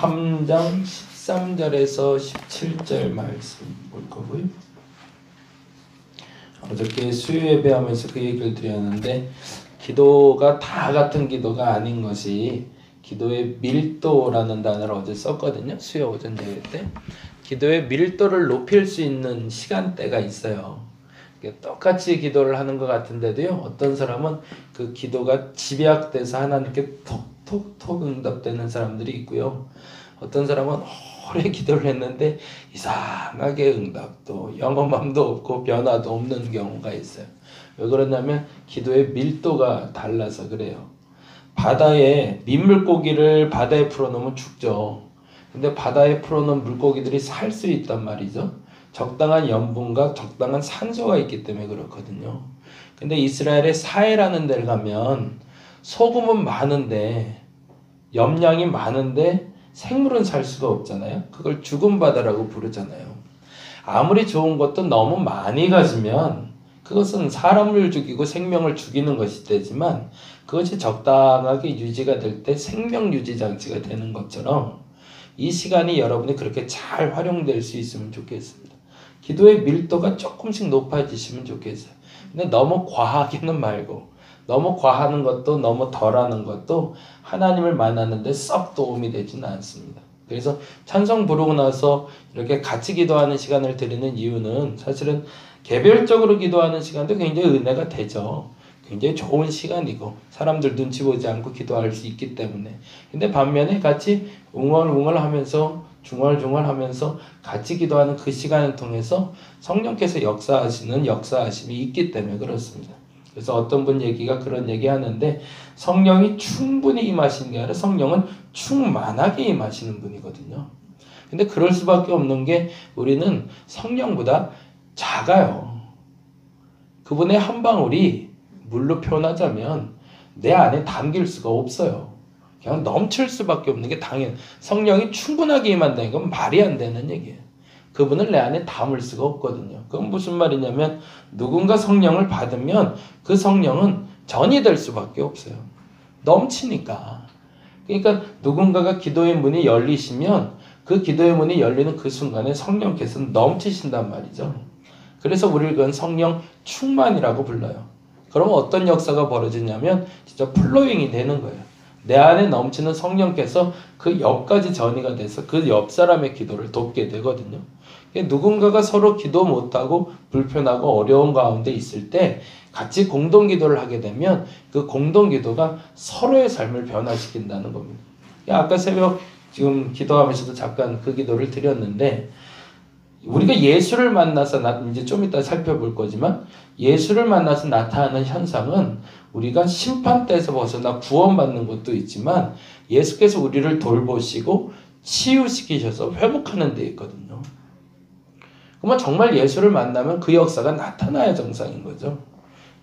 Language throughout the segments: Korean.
3장 13절에서 17절 말씀 볼 거고요. 어저께 수요 예배하면서 그 얘기를 드렸는데 기도가 다 같은 기도가 아닌 것이 기도의 밀도라는 단어를 어제 썼거든요. 수요 오전 예배 때. 기도의 밀도를 높일 수 있는 시간대가 있어요. 똑같이 기도를 하는 것 같은데도요. 어떤 사람은 그 기도가 집약돼서 하나님께 톡톡톡 응답되는 사람들이 있고요. 어떤 사람은 오래 기도를 했는데 이상하게 응답도 영험함도 없고 변화도 없는 경우가 있어요. 왜 그러냐면 기도의 밀도가 달라서 그래요. 바다에 민물고기를 바다에 풀어놓으면 죽죠. 근데 바다에 풀어놓은 물고기들이 살 수 있단 말이죠. 적당한 염분과 적당한 산소가 있기 때문에 그렇거든요. 근데 이스라엘의 사해라는 데를 가면 소금은 많은데 염량이 많은데 생물은 살 수가 없잖아요. 그걸 죽은 바다라고 부르잖아요. 아무리 좋은 것도 너무 많이 가지면 그것은 사람을 죽이고 생명을 죽이는 것이 되지만 그것이 적당하게 유지가 될 때 생명 유지 장치가 되는 것처럼 이 시간이 여러분이 그렇게 잘 활용될 수 있으면 좋겠습니다. 기도의 밀도가 조금씩 높아지시면 좋겠어요. 근데 너무 과하기는 말고 너무 과하는 것도 너무 덜하는 것도 하나님을 만나는데 썩 도움이 되지는 않습니다. 그래서 찬송 부르고 나서 이렇게 같이 기도하는 시간을 드리는 이유는 사실은 개별적으로 기도하는 시간도 굉장히 은혜가 되죠. 굉장히 좋은 시간이고 사람들 눈치 보지 않고 기도할 수 있기 때문에. 근데 반면에 같이 웅얼웅얼하면서 중얼중얼하면서 같이 기도하는 그 시간을 통해서 성령께서 역사하심이 있기 때문에 그렇습니다. 그래서 어떤 분 얘기가 그런 얘기 하는데 성령이 충분히 임하시는 게 아니라 성령은 충만하게 임하시는 분이거든요. 근데 그럴 수밖에 없는 게 우리는 성령보다 작아요. 그분의 한 방울이 물로 표현하자면 내 안에 담길 수가 없어요. 그냥 넘칠 수밖에 없는 게 당연. 성령이 충분하게 임한다는 건 말이 안 되는 얘기예요. 그분을 내 안에 담을 수가 없거든요. 그건 무슨 말이냐면 누군가 성령을 받으면 그 성령은 전이 될 수밖에 없어요. 넘치니까. 그러니까 누군가가 기도의 문이 열리시면 그 기도의 문이 열리는 그 순간에 성령께서 넘치신단 말이죠. 그래서 우리를 그건 성령 충만이라고 불러요. 그러면 어떤 역사가 벌어지냐면 진짜 플로잉이 되는 거예요. 내 안에 넘치는 성령께서 그 옆까지 전이가 돼서 그 옆 사람의 기도를 돕게 되거든요. 누군가가 서로 기도 못하고 불편하고 어려운 가운데 있을 때 같이 공동기도를 하게 되면 그 공동기도가 서로의 삶을 변화시킨다는 겁니다. 아까 새벽 지금 기도하면서도 잠깐 그 기도를 드렸는데 우리가 예수를 만나서 이제 좀 이따 살펴볼 거지만 예수를 만나서 나타나는 현상은 우리가 심판대에서 벗어나 구원받는 것도 있지만 예수께서 우리를 돌보시고 치유시키셔서 회복하는 데 있거든요. 그러면 정말 예수를 만나면 그 역사가 나타나야 정상인 거죠.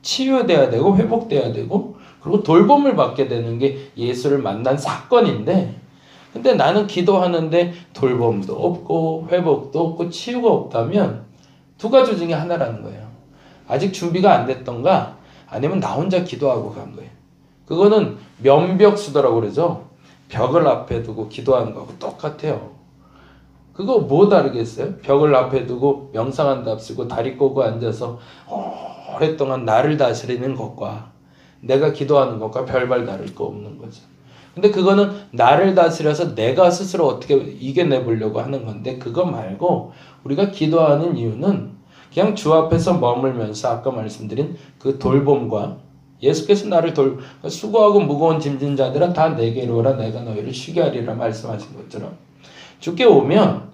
치유돼야 되고 회복돼야 되고 그리고 돌봄을 받게 되는 게 예수를 만난 사건인데 근데 나는 기도하는데 돌봄도 없고 회복도 없고 치유가 없다면 두 가지 중에 하나라는 거예요. 아직 준비가 안 됐던가 아니면 나 혼자 기도하고 간 거예요. 그거는 면벽수도라고 그러죠. 벽을 앞에 두고 기도하는 거하고 똑같아요. 그거 뭐 다르겠어요? 벽을 앞에 두고 명상한답시고 다리 꼬고 앉아서 오랫동안 나를 다스리는 것과 내가 기도하는 것과 별반 다를 거 없는 거죠. 근데 그거는 나를 다스려서 내가 스스로 어떻게 이겨내보려고 하는 건데 그거 말고 우리가 기도하는 이유는 그냥 주 앞에서 머물면서 아까 말씀드린 그 돌봄과 예수께서 나를 수고하고 무거운 짐진 자들아 다 내게로 오라 내가 너희를 쉬게 하리라 말씀하신 것처럼 주께 오면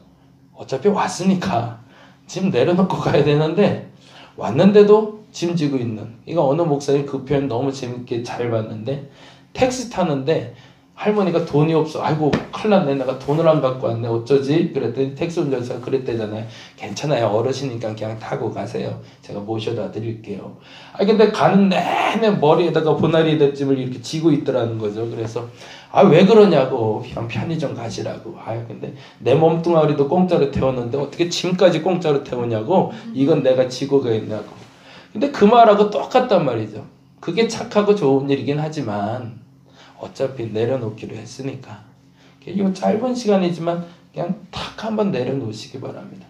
어차피 왔으니까 짐 내려놓고 가야 되는데 왔는데도 짐 지고 있는 이거 어느 목사님 그 표현 너무 재밌게 잘 봤는데 택시 타는데 할머니가 돈이 없어. 아이고 큰일 났네. 내가 돈을 안 갖고 왔네. 어쩌지? 그랬더니 택시 운전사가 그랬대잖아요. 괜찮아요. 어르시니까 그냥 타고 가세요. 제가 모셔다 드릴게요. 근데 가는 내내 머리에다가 보나리 대찜을 이렇게 지고 있더라는 거죠. 그래서 왜 그러냐고. 그냥 편의점 가시라고. 근데 내 몸뚱아리도 공짜로 태웠는데 어떻게 짐까지 공짜로 태우냐고. 이건 내가 지고 가겠냐고. 근데 그 말하고 똑같단 말이죠. 그게 착하고 좋은 일이긴 하지만 어차피 내려놓기로 했으니까 이 짧은 시간이지만 그냥 탁 한번 내려놓으시기 바랍니다.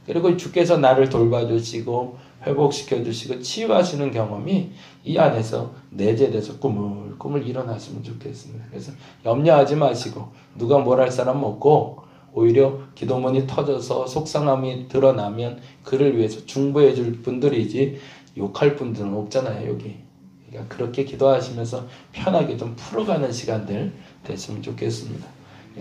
그리고 주께서 나를 돌봐주시고 회복시켜주시고 치유하시는 경험이 이 안에서 내재돼서 꾸물꾸물 일어났으면 좋겠습니다. 그래서 염려하지 마시고 누가 뭘 할 사람 없고 오히려 기도문이 터져서 속상함이 드러나면 그를 위해서 중보해 줄 분들이지 욕할 분들은 없잖아요. 여기. 그러니까 그렇게 기도하시면서 편하게 좀 풀어가는 시간들 됐으면 좋겠습니다.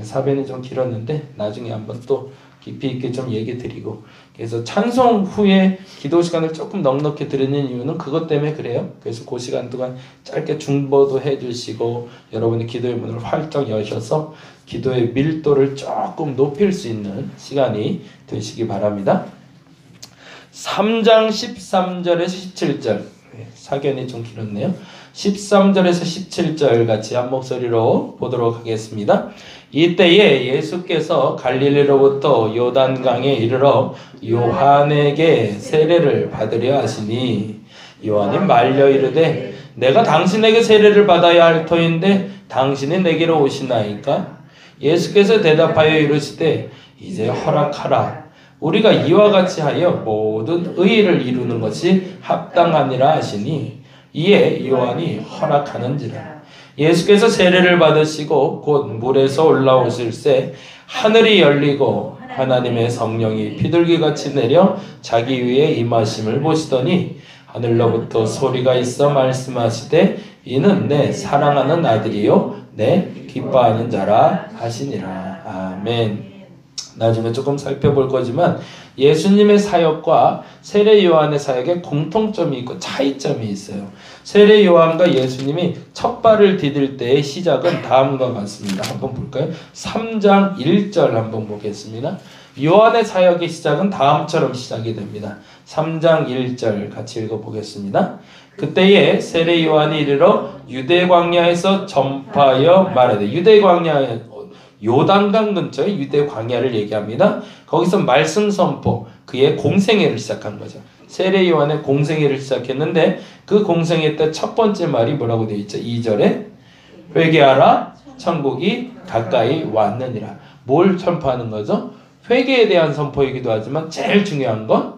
사변이 좀 길었는데 나중에 한번 또 깊이 있게 좀 얘기 드리고, 그래서 찬송 후에 기도 시간을 조금 넉넉히 드리는 이유는 그것 때문에 그래요. 그래서 그 시간 동안 짧게 중보도 해주시고 여러분의 기도의 문을 활짝 여셔서 기도의 밀도를 조금 높일 수 있는 시간이 되시기 바랍니다. 3장 13절에서 17절, 사견이 좀 길었네요. 13절에서 17절 같이 한 목소리로 보도록 하겠습니다. 이때에 예수께서 갈릴리로부터 요단강에 이르러 요한에게 세례를 받으려 하시니 요한이 말려 이르되 내가 당신에게 세례를 받아야 할 터인데 당신이 내게로 오시나이까? 예수께서 대답하여 이르시되 이제 허락하라. 우리가 이와 같이 하여 모든 의의를 이루는 것이 합당하니라 하시니 이에 요한이 허락하는지라. 예수께서 세례를 받으시고 곧 물에서 올라오실새 하늘이 열리고 하나님의 성령이 비둘기같이 내려 자기 위에 임하심을 보시더니 하늘로부터 소리가 있어 말씀하시되 이는 내 사랑하는 아들이요 내 기뻐하는 자라 하시니라. 아멘. 나중에 조금 살펴볼 거지만 예수님의 사역과 세례 요한의 사역에 공통점이 있고 차이점이 있어요. 세례 요한과 예수님이 첫 발을 디딜 때의 시작은 다음과 같습니다. 한번 볼까요? 3장 1절 한번 보겠습니다. 요한의 사역의 시작은 다음처럼 시작이 됩니다. 3장 1절 같이 읽어보겠습니다. 그때에 세례 요한이 이르러 유대 광야에서 전파하여 말하되, 유대 광야에 요단강 근처의 유대 광야를 얘기합니다. 거기서 말씀 선포, 그의 공생애를 시작한 거죠. 세례 요한의 공생애를 시작했는데 그 공생애 때 첫 번째 말이 뭐라고 되어 있죠? 2절에 회개하라 천국이 가까이 왔느니라. 뭘 선포하는 거죠? 회개에 대한 선포이기도 하지만 제일 중요한 건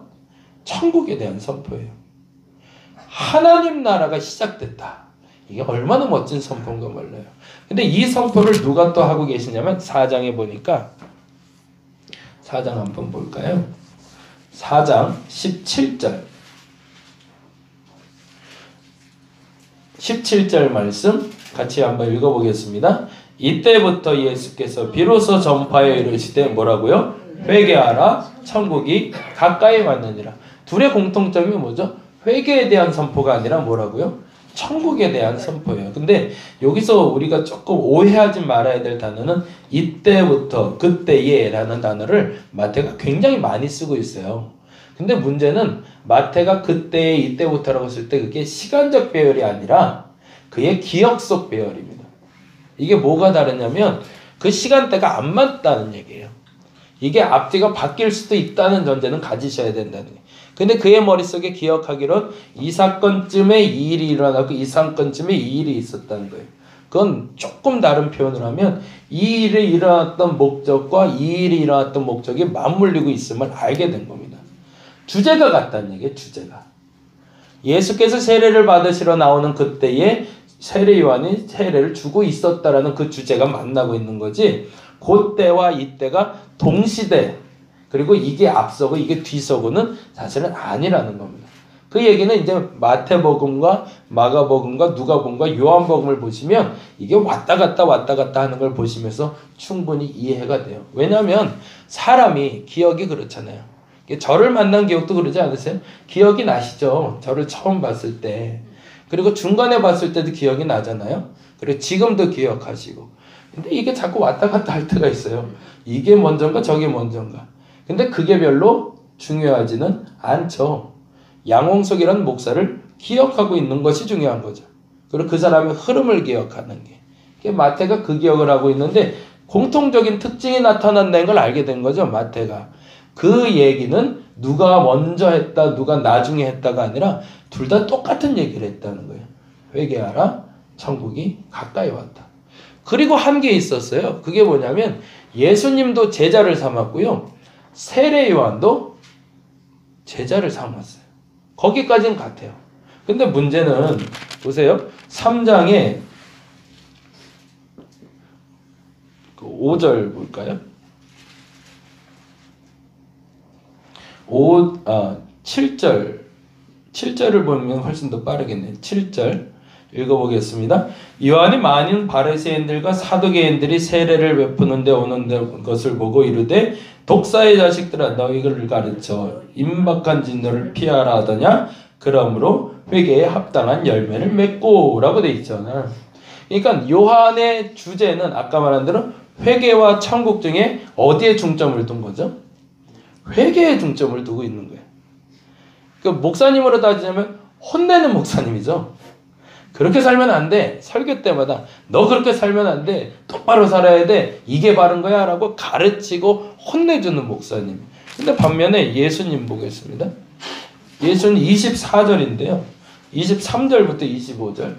천국에 대한 선포예요. 하나님 나라가 시작됐다. 이게 얼마나 멋진 선포인가 몰라요. 근데 이 선포를 누가 또 하고 계시냐면 4장에 보니까 4장 한번 볼까요? 4장 17절 17절 말씀 같이 한번 읽어보겠습니다. 이때부터 예수께서 비로소 전파에 이르시되 뭐라고요? 회개하라 천국이 가까이 왔느니라. 둘의 공통점이 뭐죠? 회개에 대한 선포가 아니라 뭐라고요? 천국에 대한 선포예요. 근데 여기서 우리가 조금 오해하지 말아야 될 단어는 이때부터 그때에 라는 단어를 마태가 굉장히 많이 쓰고 있어요. 근데 문제는 마태가 그때에 이때부터라고 했을 때 그게 시간적 배열이 아니라 그의 기억 속 배열입니다. 이게 뭐가 다르냐면 그 시간대가 안 맞다는 얘기예요. 이게 앞뒤가 바뀔 수도 있다는 전제는 가지셔야 된다는 거예요. 근데 그의 머릿속에 기억하기론 이 사건쯤에 이 일이 일어나고 이 사건쯤에 이 일이 있었다는 거예요. 그건 조금 다른 표현을 하면 이 일이 일어났던 목적과 이 일이 일어났던 목적이 맞물리고 있음을 알게 된 겁니다. 주제가 같다는 얘기예요. 주제가. 예수께서 세례를 받으시러 나오는 그때에 세례 요한이 세례를 주고 있었다라는 그 주제가 만나고 있는 거지, 그때와 이때가 동시대, 그리고 이게 앞서고 이게 뒤서고는 사실은 아니라는 겁니다. 그 얘기는 이제 마태복음과 마가복음과 누가복음과 요한복음을 보시면 이게 왔다 갔다 하는 걸 보시면서 충분히 이해가 돼요. 왜냐하면 사람이 기억이 그렇잖아요. 저를 만난 기억도 그러지 않으세요? 기억이 나시죠? 저를 처음 봤을 때. 그리고 중간에 봤을 때도 기억이 나잖아요. 그리고 지금도 기억하시고. 근데 이게 자꾸 왔다 갔다 할 때가 있어요. 이게 먼저인가 저게 먼저인가. 근데 그게 별로 중요하지는 않죠. 양홍석이라는 목사를 기억하고 있는 것이 중요한 거죠. 그리고 그 사람의 흐름을 기억하는 게. 마태가 그 기억을 하고 있는데 공통적인 특징이 나타난다는 걸 알게 된 거죠. 마태가. 그 얘기는 누가 먼저 했다, 누가 나중에 했다가 아니라 둘 다 똑같은 얘기를 했다는 거예요. 회개하라, 천국이 가까이 왔다. 그리고 한 게 있었어요. 그게 뭐냐면 예수님도 제자를 삼았고요. 세례 요한도 제자를 삼았어요. 거기까지는 같아요. 근데 문제는 보세요. 3장에 5절 볼까요? 7절을 보면 훨씬 더 빠르겠네요. 7절 읽어보겠습니다. 요한이 많은 바리새인들과 사두개인들이 세례를 베푸는데 오는 것을 보고 이르되 독사의 자식들아 너희를 가르쳐 임박한 진노를 피하라 하더냐 그러므로 회개에 합당한 열매를 맺고 라고 돼 있잖아. 그러니까 요한의 주제는 아까 말한 대로 회개와 천국 중에 어디에 중점을 둔 거죠? 회개에 중점을 두고 있는 거예요. 그 목사님으로 따지자면 혼내는 목사님이죠. 그렇게 살면 안 돼. 설교 때마다 너 그렇게 살면 안 돼. 똑바로 살아야 돼. 이게 바른 거야 라고 가르치고 혼내주는 목사님. 근데 반면에 예수님 보겠습니다. 예수님 24절인데요. 23절부터 25절.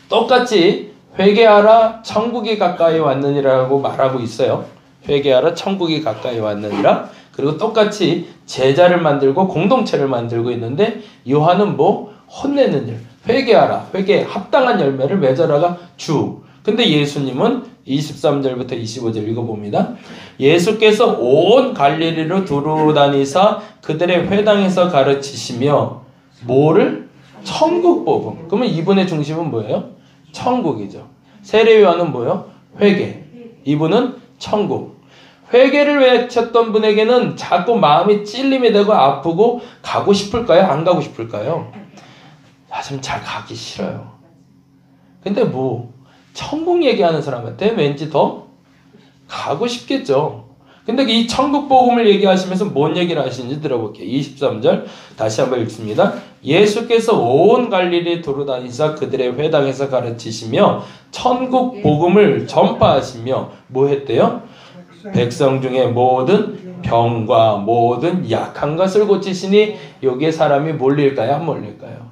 똑같이 회개하라 천국이 가까이 왔느니라고 말하고 있어요. 회개하라 천국이 가까이 왔느니라. 그리고 똑같이 제자를 만들고 공동체를 만들고 있는데 요한은 뭐 혼내는 일. 회개하라. 회개에 합당한 열매를 맺어라가 주. 근데 예수님은 23절부터 25절 읽어봅니다. 예수께서 온 갈릴리로 두루 다니사 그들의 회당에서 가르치시며 뭐를? 천국 복음. 그러면 이분의 중심은 뭐예요? 천국이죠. 세례 요한은 뭐예요? 회개. 이분은 천국. 회개를 외쳤던 분에게는 자꾸 마음이 찔림이 되고 아프고 가고 싶을까요? 안 가고 싶을까요? 사실은 잘 가기 싫어요. 근데 뭐 천국 얘기하는 사람한테 왠지 더 가고 싶겠죠. 근데 이 천국 복음을 얘기하시면서 뭔 얘기를 하시는지 들어볼게요. 23절 다시 한번 읽습니다. 예수께서 온 갈릴리 두루다니사 그들의 회당에서 가르치시며 천국 복음을 전파하시며 뭐 했대요? 백성 중에 모든 병과 모든 약한 것을 고치시니 여기에 사람이 몰릴까요? 안 몰릴까요?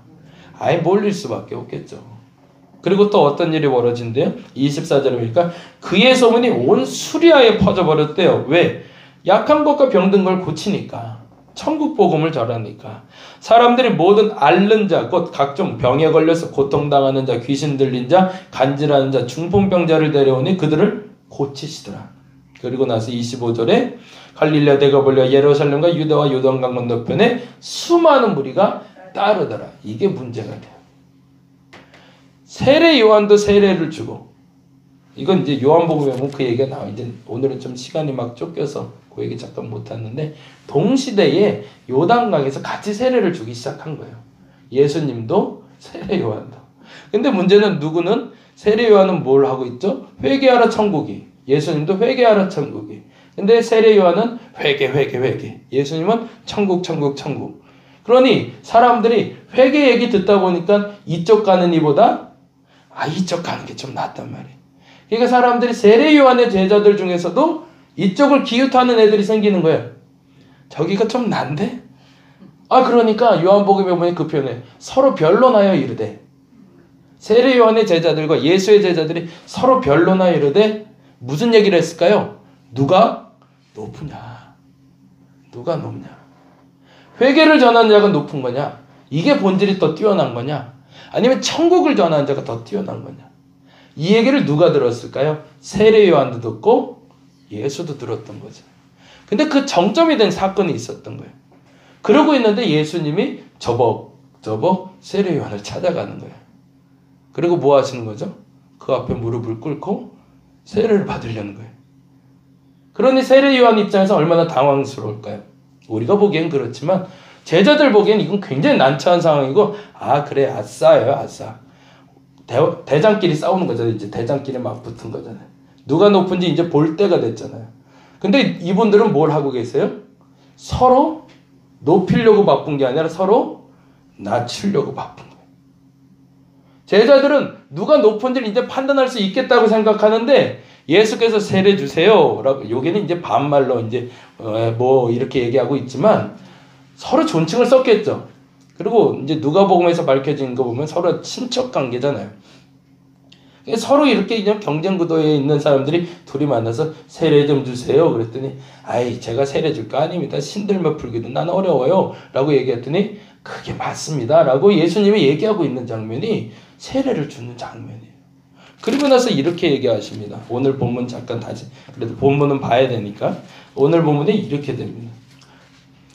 아예 몰릴 수밖에 없겠죠. 그리고 또 어떤 일이 벌어진대요? 24절에 보니까 그의 소문이 온 수리아에 퍼져버렸대요. 왜? 약한 것과 병든 걸 고치니까. 천국 복음을 전하니까. 사람들이 모든 앓는 자, 곧 각종 병에 걸려서 고통당하는 자, 귀신 들린 자, 간질하는 자, 중풍병자를 데려오니 그들을 고치시더라. 그리고 나서 25절에 갈릴레아 데가볼리아 예루살렘과 유다와 요단강 건너편에 수많은 무리가 따르더라. 이게 문제가 돼요. 세례 요한도 세례를 주고 이건 이제 요한복음에 보면 그 얘기가 나와. 이제 오늘은 좀 시간이 막 쫓겨서 그 얘기 잠깐 못 하는데 동시대에 요단강에서 같이 세례를 주기 시작한 거예요. 예수님도 세례 요한도. 근데 문제는 누구는 세례 요한은 뭘 하고 있죠? 회개하라 천국이. 예수님도 회개하라 천국이. 근데 세례 요한은 회개. 예수님은 천국. 그러니 사람들이 회개 얘기 듣다 보니까 이쪽 가는 이보다 이쪽 가는 게 좀 낫단 말이에요. 그러니까 사람들이 세례 요한의 제자들 중에서도 이쪽을 기웃하는 애들이 생기는 거예요. 저기가 좀 난데? 그러니까 요한복음에 보면 그 표현에 서로 변론하여 이르되 세례 요한의 제자들과 예수의 제자들이 서로 변론하여 이르되 무슨 얘기를 했을까요? 누가 높으냐? 누가 높냐? 회개를 전하는 자가 높은 거냐? 이게 본질이 더 뛰어난 거냐? 아니면 천국을 전하는 자가 더 뛰어난 거냐? 이 얘기를 누가 들었을까요? 세례 요한도 듣고 예수도 들었던 거죠. 근데 그 정점이 된 사건이 있었던 거예요. 그러고 있는데 예수님이 저벅 세례 요한을 찾아가는 거예요. 그리고 뭐 하시는 거죠? 그 앞에 무릎을 꿇고 세례를 받으려는 거예요. 그러니 세례 요한 입장에서 얼마나 당황스러울까요? 우리가 보기엔 그렇지만 제자들 보기엔 이건 굉장히 난처한 상황이고 그래 아싸예요 아싸. 대장끼리 싸우는 거잖아요. 이제 대장끼리 막 붙은 거잖아요. 누가 높은지 이제 볼 때가 됐잖아요. 근데 이분들은 뭘 하고 계세요? 서로 높이려고 바쁜 게 아니라 서로 낮추려고 바쁜 거예요. 제자들은 누가 높은지를 이제 판단할 수 있겠다고 생각하는데 예수께서 세례 주세요. 여기는 이제 반말로 이제 뭐 이렇게 얘기하고 있지만 서로 존칭을 썼겠죠. 그리고 이제 누가복음에서 밝혀진 거 보면 서로 친척 관계잖아요. 서로 이렇게 그냥 경쟁 구도에 있는 사람들이 둘이 만나서 세례 좀 주세요. 그랬더니 아이 제가 세례 줄 거 아닙니다. 신들며 풀기도 난 어려워요. 라고 얘기했더니 그게 맞습니다. 라고 예수님이 얘기하고 있는 장면이 세례를 주는 장면이에요. 그리고 나서 이렇게 얘기하십니다. 오늘 본문 잠깐 다시 그래도 본문은 봐야 되니까 오늘 본문에 이렇게 됩니다.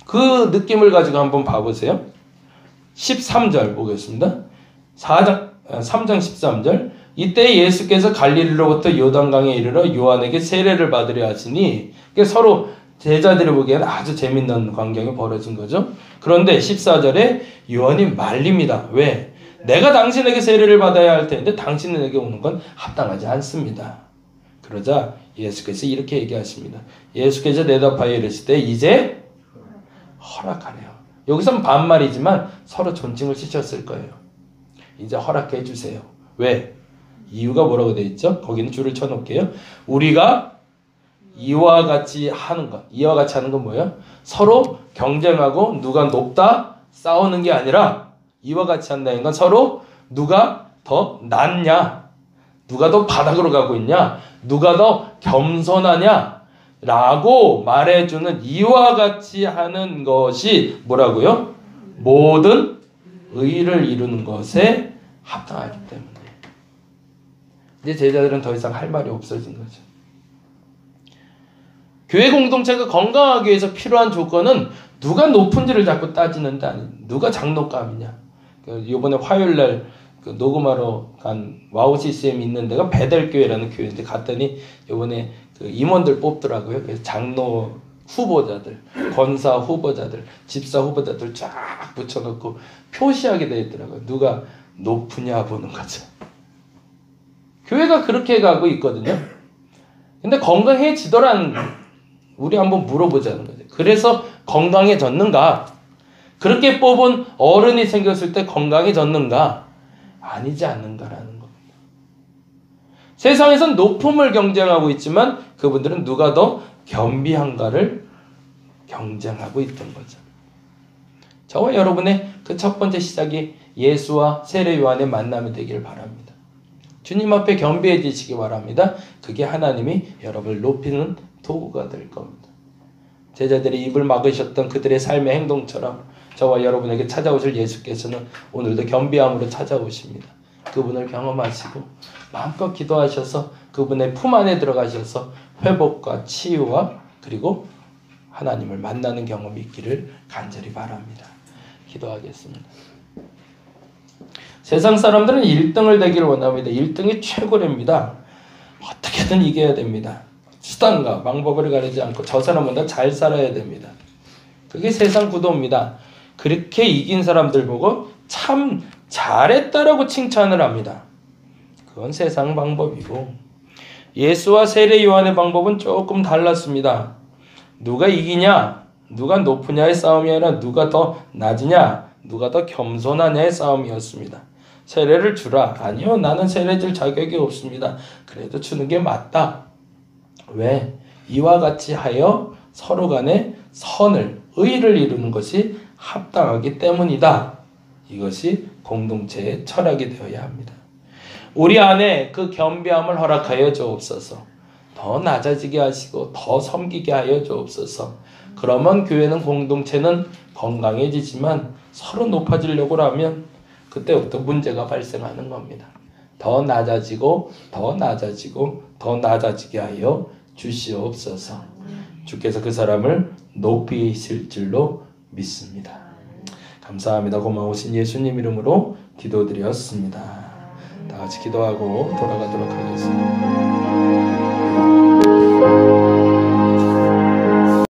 그 느낌을 가지고 한번 봐보세요. 13절 보겠습니다. 3장 13절 이때 예수께서 갈릴리로부터 요단강에 이르러 요한에게 세례를 받으려 하시니 서로 제자들이 보기에는 아주 재밌는 광경이 벌어진 거죠. 그런데 14절에 요한이 말립니다. 왜? 내가 당신에게 세례를 받아야 할 텐데 당신에게 오는 건 합당하지 않습니다. 그러자 예수께서 이렇게 얘기하십니다. 예수께서 대답하여 이르시되 이제 허락하래요. 여기서는 반말이지만 서로 존칭을 쓰셨을 거예요. 이제 허락해 주세요. 왜? 이유가 뭐라고 되어 있죠? 거기는 줄을 쳐놓을게요. 우리가 이와 같이 하는 것. 이와 같이 하는 건 뭐예요? 서로 경쟁하고 누가 높다 싸우는 게 아니라 이와 같이 한다는 건 서로 누가 더 낫냐, 누가 더 바닥으로 가고 있냐, 누가 더 겸손하냐 라고 말해주는 이와 같이 하는 것이 뭐라고요? 모든 의를 이루는 것에 합당하기 때문에. 이제 제자들은 더 이상 할 말이 없어진 거죠. 교회 공동체가 건강하기 위해서 필요한 조건은 누가 높은지를 자꾸 따지는 데 아니에요. 누가 장로감이냐. 이번에 화요일날 녹음하러 간 와우 CCM 있는 데가 베델교회라는 교회인데 갔더니 이번에 임원들 뽑더라고요. 그래서 장로 후보자들, 권사 후보자들, 집사 후보자들 쫙 붙여놓고 표시하게 되어 있더라고요. 누가 높으냐 보는 거죠. 교회가 그렇게 가고 있거든요. 근데 건강해지더라는 우리 한번 물어보자는 거죠. 그래서 건강해졌는가? 그렇게 뽑은 어른이 생겼을 때 건강해졌는가? 아니지 않는가라는 겁니다. 세상에선 높음을 경쟁하고 있지만 그분들은 누가 더 겸비한가를 경쟁하고 있던 거죠. 저와 여러분의 그 첫 번째 시작이 예수와 세례 요한의 만남이 되기를 바랍니다. 주님 앞에 겸비해지시기 바랍니다. 그게 하나님이 여러분을 높이는 도구가 될 겁니다. 제자들이 입을 막으셨던 그들의 삶의 행동처럼 저와 여러분에게 찾아오실 예수께서는 오늘도 겸비함으로 찾아오십니다. 그분을 경험하시고 마음껏 기도하셔서 그분의 품 안에 들어가셔서 회복과 치유와 그리고 하나님을 만나는 경험이 있기를 간절히 바랍니다. 기도하겠습니다. 세상 사람들은 1등을 되기를 원합니다. 1등이 최고랍니다. 어떻게든 이겨야 됩니다. 수단과 방법을 가리지 않고 저 사람보다 잘 살아야 됩니다. 그게 세상 구도입니다. 그렇게 이긴 사람들 보고 참 잘했다라고 칭찬을 합니다. 그건 세상 방법이고 예수와 세례 요한의 방법은 조금 달랐습니다. 누가 이기냐, 누가 높으냐의 싸움이 아니라 누가 더 낮으냐, 누가 더 겸손하냐의 싸움이었습니다. 세례를 주라. 아니요, 나는 세례 줄 자격이 없습니다. 그래도 주는 게 맞다. 왜? 이와 같이 하여 서로 간에 선을, 의를 이루는 것이 합당하기 때문이다. 이것이 공동체의 철학이 되어야 합니다. 우리 안에 그 겸비함을 허락하여 주옵소서. 더 낮아지게 하시고 더 섬기게 하여 주옵소서. 그러면 교회는 공동체는 건강해지지만 서로 높아지려고 하면 그때부터 문제가 발생하는 겁니다. 더 낮아지고 더 낮아지고 더 낮아지게 하여 주시옵소서. 주께서 그 사람을 높이실 줄로 믿습니다. 감사합니다. 고마우신 예수님 이름으로 기도드렸습니다. 다 같이 기도하고 돌아가도록 하겠습니다.